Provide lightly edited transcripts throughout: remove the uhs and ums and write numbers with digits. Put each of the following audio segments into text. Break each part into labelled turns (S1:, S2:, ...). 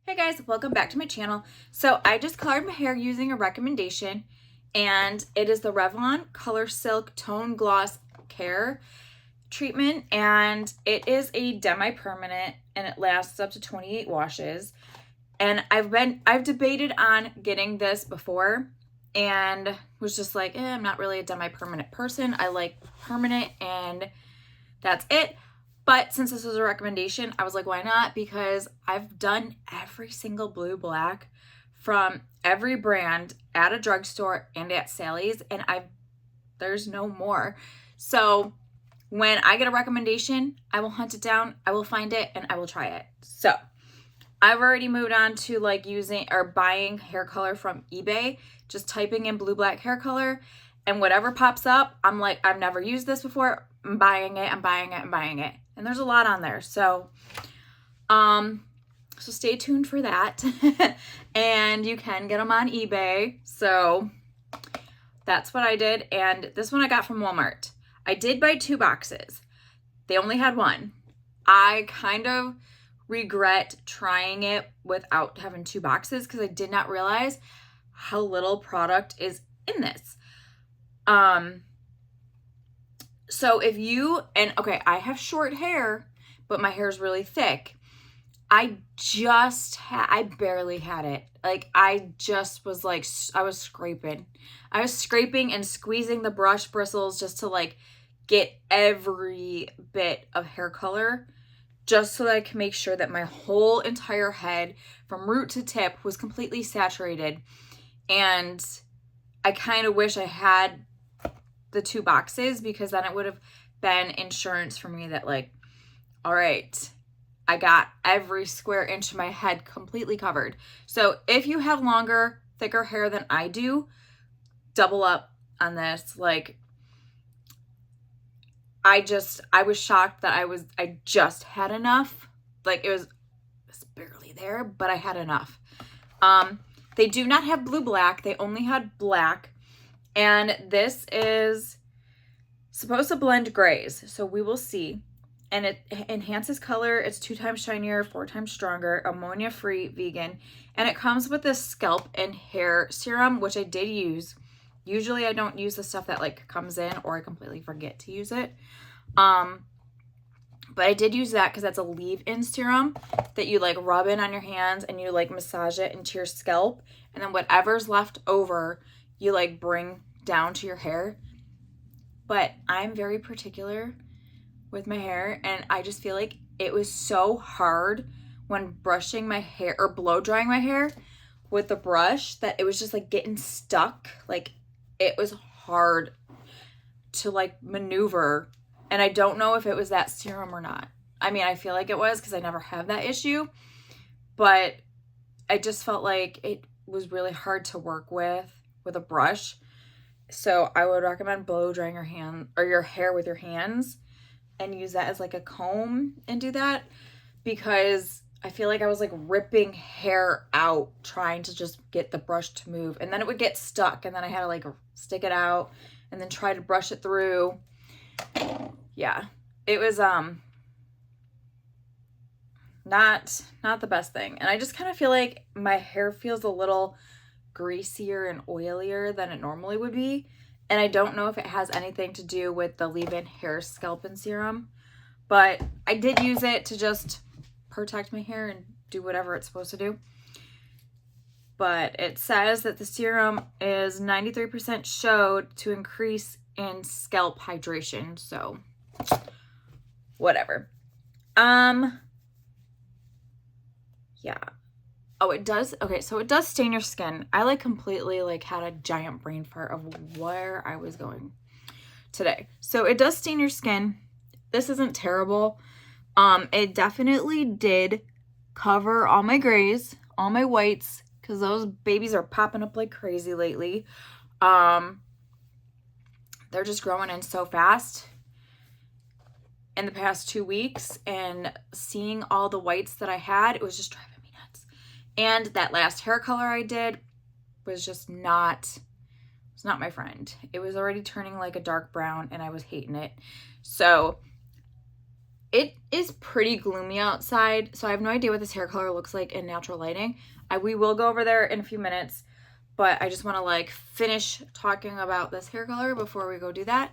S1: Hey guys, welcome back to my channel. So I just colored my hair using a recommendation, and it is the Revlon colorsilk Tone+Gloss+Care treatment, and it is a demi-permanent and it lasts up to 28 washes. And I've debated on getting this before and was just like, I'm not really a demi-permanent person. I like permanent and that's it. But since this was a recommendation, I was like, why not? Because I've done every single blue black from every brand at a drugstore and at Sally's, and there's no more. So when I get a recommendation, I will hunt it down, I will find it, and I will try it. So I've already moved on to like using or buying hair color from eBay, just typing in blue black hair color, and whatever pops up, I'm like, I've never used this before. I'm buying it, I'm buying it, I'm buying it. And there's a lot on there. So stay tuned for that. And you can get them on eBay. So that's what I did. And this one I got from Walmart. I did buy 2 boxes. They only had one. I kind of regret trying it without having 2 boxes because I did not realize how little product is in this. So if you, okay, I have short hair, but my hair is really thick. I barely had it. Like, I just was like, I was scraping and squeezing the brush bristles just to like get every bit of hair color, just so that I can make sure that my whole entire head from root to tip was completely saturated. And I kind of wish I had the 2 boxes, because then it would have been insurance for me that like, all right, I got every square inch of my head completely covered. So if you have longer, thicker hair than I do, double up on this. Like, I was shocked that I just had enough. Like, it was barely there, but I had enough. They do not have blue black. They only had black. And this is supposed to blend grays, so we will see. And it enhances color. It's 2 times shinier, 4 times stronger, ammonia-free, vegan. And it comes with this scalp and hair serum, which I did use. Usually I don't use the stuff that like comes in, or I completely forget to use it. But I did use that because that's a leave-in serum that you like rub in on your hands and you like massage it into your scalp. And then whatever's left over, you like bring down to your hair. But I'm very particular with my hair, and I just feel like it was so hard when brushing my hair or blow drying my hair with the brush that it was just like getting stuck. Like, it was hard to like maneuver, and I don't know if it was that serum or not. I mean, I feel like it was because I never have that issue, but I just felt like it was really hard to work with a brush. So I would recommend blow drying your hair with your hands and use that as like a comb and do that, because I feel like I was like ripping hair out trying to just get the brush to move, and then it would get stuck, and then I had to like stick it out and then try to brush it through. Yeah, it was not the best thing. And I just kind of feel like my hair feels a little greasier and oilier than it normally would be, and I don't know if it has anything to do with the leave-in hair scalp and serum, but I did use it to just protect my hair and do whatever it's supposed to do. But it says that the serum is 93% showed to increase in scalp hydration, so whatever. Yeah. Oh, it does. Okay, so it does stain your skin. I like completely like had a giant brain fart of where I was going today. So it does stain your skin. This isn't terrible. It definitely did cover all my grays, all my whites, because those babies are popping up like crazy lately. They're just growing in so fast in the past 2 weeks, and seeing all the whites that I had, it was just driving me nuts. And that last hair color I did was just not my friend. It was already turning like a dark brown, and I was hating it. So it is pretty gloomy outside, so I have no idea what this hair color looks like in natural lighting. We will go over there in a few minutes, but I just want to like finish talking about this hair color before we go do that.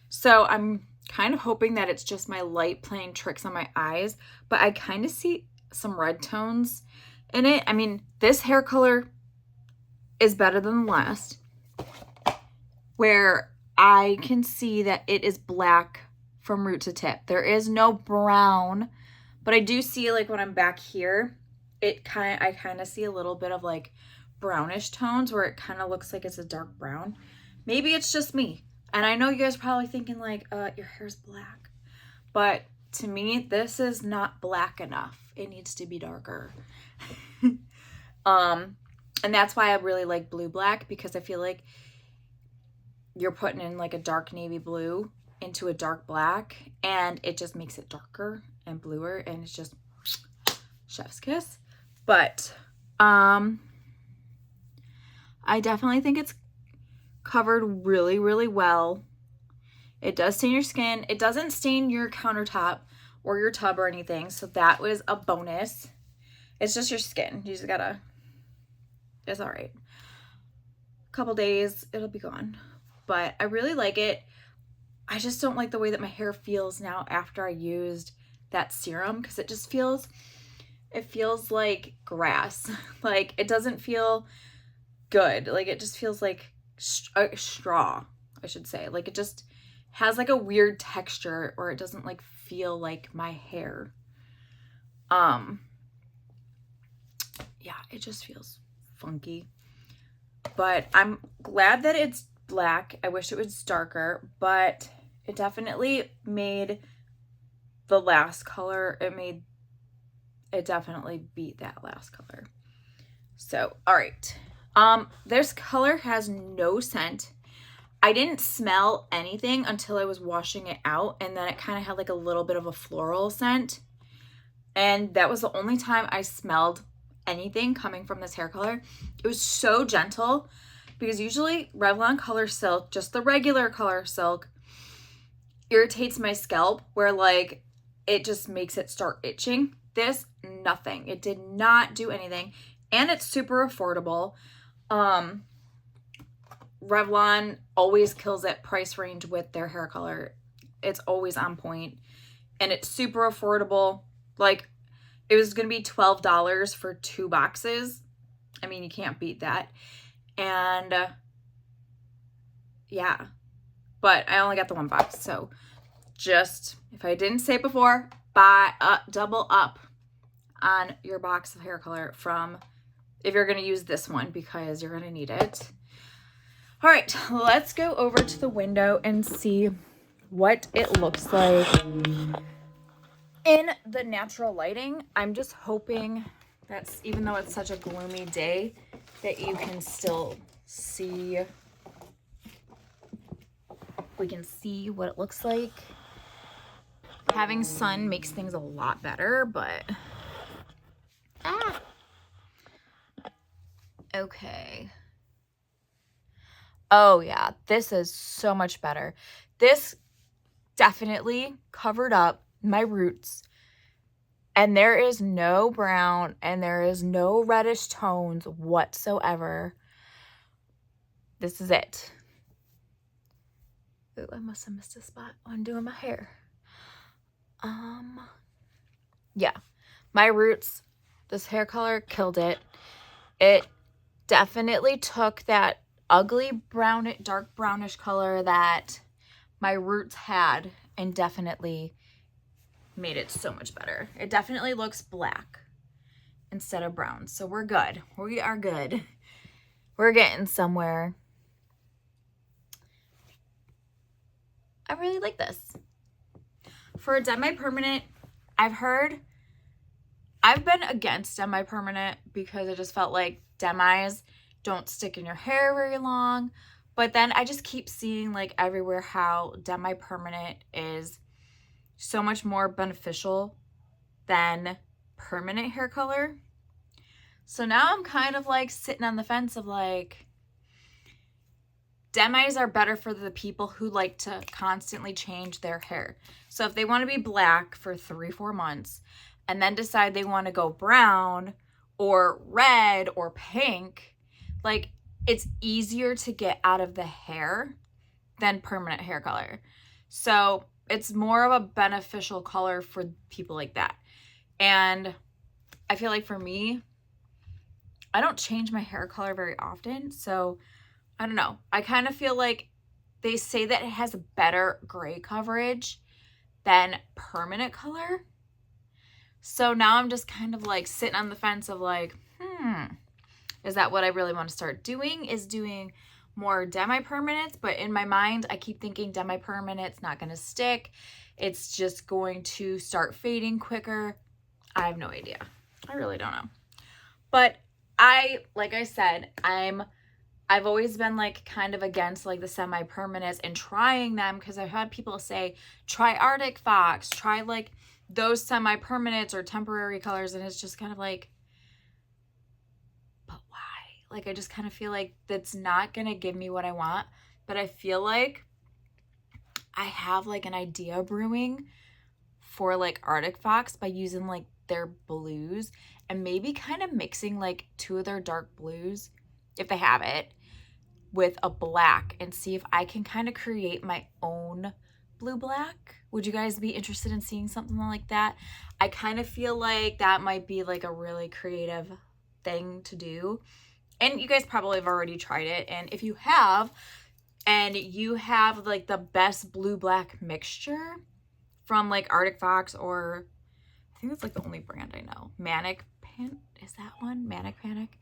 S1: So I'm kind of hoping that it's just my light playing tricks on my eyes, but I kind of see some red tones in it. I mean, this hair color is better than the last, where I can see that it is black from root to tip. There is no brown, but I do see, like, when I'm back here, I kind of see a little bit of like brownish tones where it kind of looks like it's a dark brown. Maybe it's just me. And I know you guys are probably thinking like, your hair's black. But to me, this is not black enough. It needs to be darker. And that's why I really like blue black, because I feel like you're putting in like a dark navy blue into a dark black, and it just makes it darker and bluer, and it's just chef's kiss. But I definitely think it's covered really, really well. It does stain your skin. It doesn't stain your countertop or your tub or anything, so that was a bonus. It's just your skin. You just gotta, it's all right. A couple days, it'll be gone. But I really like it. I just don't like the way that my hair feels now after I used that serum, because it just feels, it feels like grass. Like, it doesn't feel good. Like, it just feels like straw, I should say. Like, it just has like a weird texture, or it doesn't like feel like my hair. Yeah, it just feels funky. But I'm glad that it's black. I wish it was darker, but it definitely made the last color, it definitely beat that last color. So, all right. This color has no scent. I didn't smell anything until I was washing it out, and then it kind of had like a little bit of a floral scent. And that was the only time I smelled anything coming from this hair color. It was so gentle, because usually Revlon colorsilk, just the regular colorsilk, irritates my scalp, where like it just makes it start itching. This, nothing. It did not do anything, and it's super affordable. Revlon always kills at price range with their hair color. It's always on point, and it's super affordable. Like, it was gonna be $12 for 2 boxes. I mean, you can't beat that. And yeah, but I only got the 1 box, so just, if I didn't say it before, buy double up on your box of hair color from, if you're gonna use this one, because you're gonna need it. All right, let's go over to the window and see what it looks like in the natural lighting. I'm just hoping that, even though it's such a gloomy day, that you can still see, we can see what it looks like. Having sun makes things a lot better, but okay. Oh yeah, this is so much better. This definitely covered up my roots, and there is no brown and there is no reddish tones whatsoever. This is it. Ooh, I must have missed a spot on doing my hair. Yeah, my roots, this hair color killed it. It definitely took that ugly brown, dark brownish color that my roots had, and definitely made it so much better. It definitely looks black instead of brown, so we're good. We are good. We're getting somewhere. I really like this. For a demi-permanent, I've been against demi-permanent because I just felt like demis don't stick in your hair very long. But then I just keep seeing like everywhere how demi-permanent is so much more beneficial than permanent hair color. So now I'm kind of like sitting on the fence of like, Demis are better for the people who like to constantly change their hair. So if they want to be black for 3-4 months and then decide they want to go brown or red or pink, like, it's easier to get out of the hair than permanent hair color. So it's more of a beneficial color for people like that. And I feel like for me, I don't change my hair color very often. So I don't know. I kind of feel like they say that it has a better gray coverage than permanent color. So now I'm just kind of like sitting on the fence of like, is that what I really want to start doing? Is doing more demi-permanents? But in my mind, I keep thinking demi-permanent's not going to stick. It's just going to start fading quicker. I have no idea. I really don't know. But like I said, I've always been like kind of against like the semi-permanents and trying them, because I've had people say, try Arctic Fox, try like those semi-permanents or temporary colors, and it's just kind of like, but why? Like, I just kind of feel like that's not going to give me what I want. But I feel like I have like an idea brewing for like Arctic Fox by using like their blues and maybe kind of mixing like 2 of their dark blues, if they have it, with a black, and see if I can kind of create my own blue black. Would you guys be interested in seeing something like that? I kind of feel like that might be like a really creative thing to do. And you guys probably have already tried it. And if you have, and you have like the best blue black mixture from like Arctic Fox, or I think that's like the only brand I know. Is that one? Manic Panic?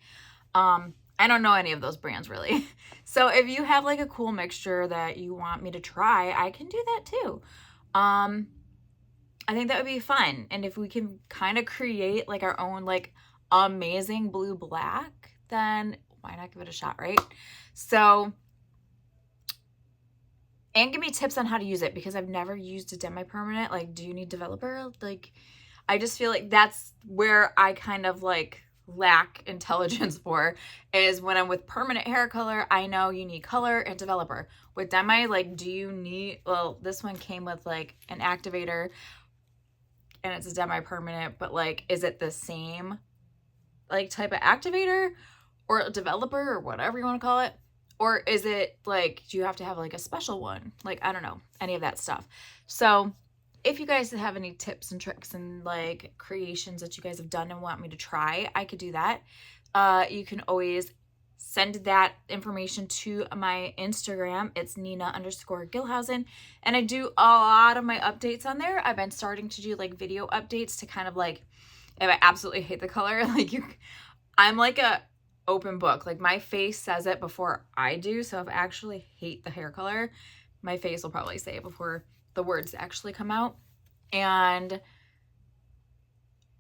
S1: I don't know any of those brands really. So if you have like a cool mixture that you want me to try, I can do that too. I think that would be fun. And if we can kind of create like our own like amazing blue black, then why not give it a shot, right? So, and give me tips on how to use it, because I've never used a demi-permanent. Like, do you need developer? Like, I just feel like that's where I kind of like lack intelligence for, is when I'm with permanent hair color, I know you need color and developer. With demi, like, do you need, well, this one came with like an activator and it's a demi-permanent, but like, is it the same like type of activator or a developer or whatever you want to call it? Or is it like, do you have to have like a special one? Like, I don't know, any of that stuff. So if you guys have any tips and tricks and like creations that you guys have done and want me to try, I could do that. You can always send that information to my Instagram. It's Nina_Gilhousen. And I do a lot of my updates on there. I've been starting to do like video updates to kind of like, if I absolutely hate the color, like I'm like a open book. Like, my face says it before I do. So if I actually hate the hair color, my face will probably say it before the words actually come out. And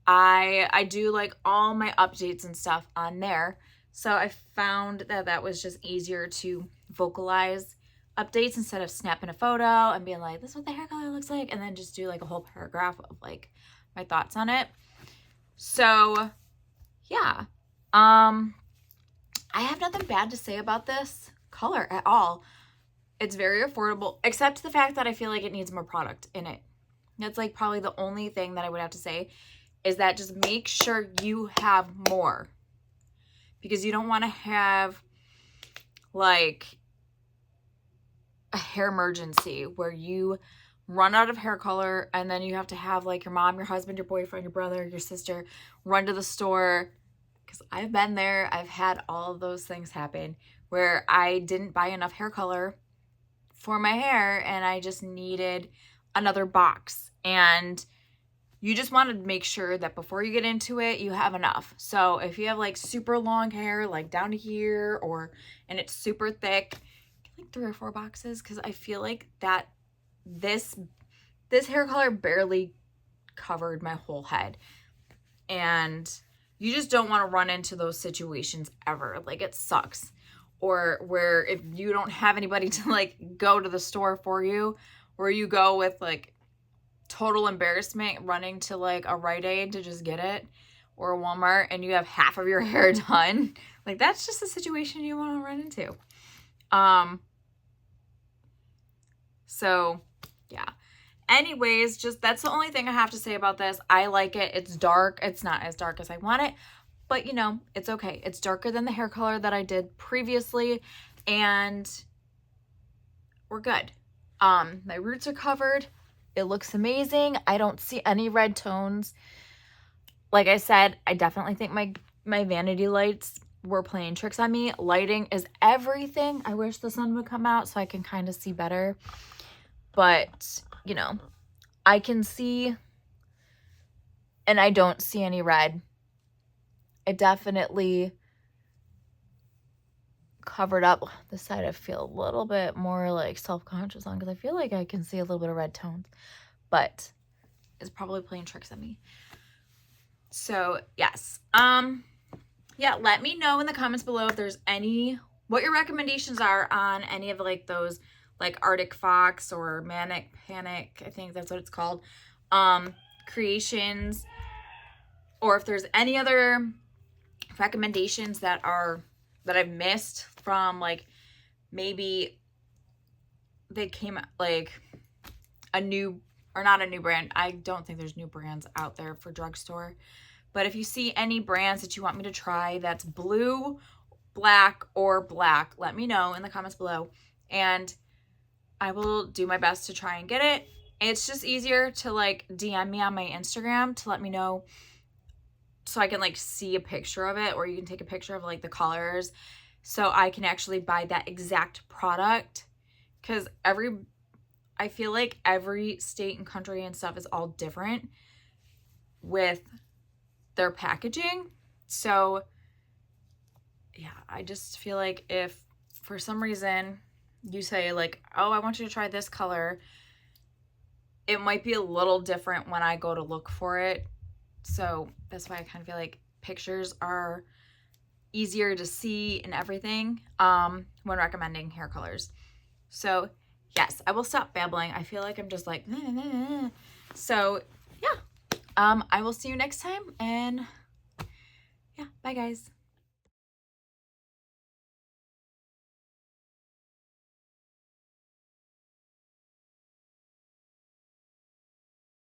S1: I do like all my updates and stuff on there. So I found that that was just easier to vocalize updates instead of snapping a photo and being like, this is what the hair color looks like, and then just do like a whole paragraph of like my thoughts on it. So yeah, I have nothing bad to say about this color at all. It's very affordable, except the fact that I feel like it needs more product in it. That's like probably the only thing that I would have to say, is that just make sure you have more, because you don't want to have like a hair emergency where you run out of hair color and then you have to have like your mom, your husband, your boyfriend, your brother, your sister run to the store. Because I've been there. I've had all of those things happen where I didn't buy enough hair color for my hair and I just needed another box. And you just want to make sure that before you get into it, you have enough. So if you have like super long hair, like down to here, and it's super thick, get like 3 or 4 boxes, because I feel like that this hair color barely covered my whole head. And you just don't want to run into those situations ever. Like, it sucks. Or where if you don't have anybody to like go to the store for you, where you go with like total embarrassment running to like a Rite Aid to just get it, or a Walmart, and you have half of your hair done. Like, that's just a situation you want to run into. So yeah. Anyways, just that's the only thing I have to say about this. I like it. It's dark. It's not as dark as I want it, but you know, it's okay. It's darker than the hair color that I did previously, and we're good. My roots are covered. It looks amazing. I don't see any red tones. Like I said, I definitely think my vanity lights were playing tricks on me. Lighting is everything. I wish the sun would come out so I can kind of see better. But, you know, I can see, and I don't see any red. It definitely covered up the side I feel a little bit more like self-conscious on, because I feel like I can see a little bit of red tones, but it's probably playing tricks on me. So yes, yeah, let me know in the comments below if there's what your recommendations are on any of like those like Arctic Fox or Manic Panic, I think that's what it's called, creations, or if there's any other recommendations that I've missed from, like, maybe they came like a new, or not a new brand. I don't think there's new brands out there for drugstore. But if you see any brands that you want me to try that's blue, black, or black, let me know in the comments below. And I will do my best to try and get it. It's just easier to like DM me on my Instagram to let me know so I can like see a picture of it, or you can take a picture of like the colors so I can actually buy that exact product. Because I feel like every state and country and stuff is all different with their packaging. So yeah, I just feel like if for some reason you say like, oh, I want you to try this color, it might be a little different when I go to look for it. So that's why I kind of feel like pictures are easier to see and everything when recommending hair colors. So yes, I will stop babbling. I feel like I'm just like, nah, nah, nah. So yeah, I will see you next time, and yeah, bye guys.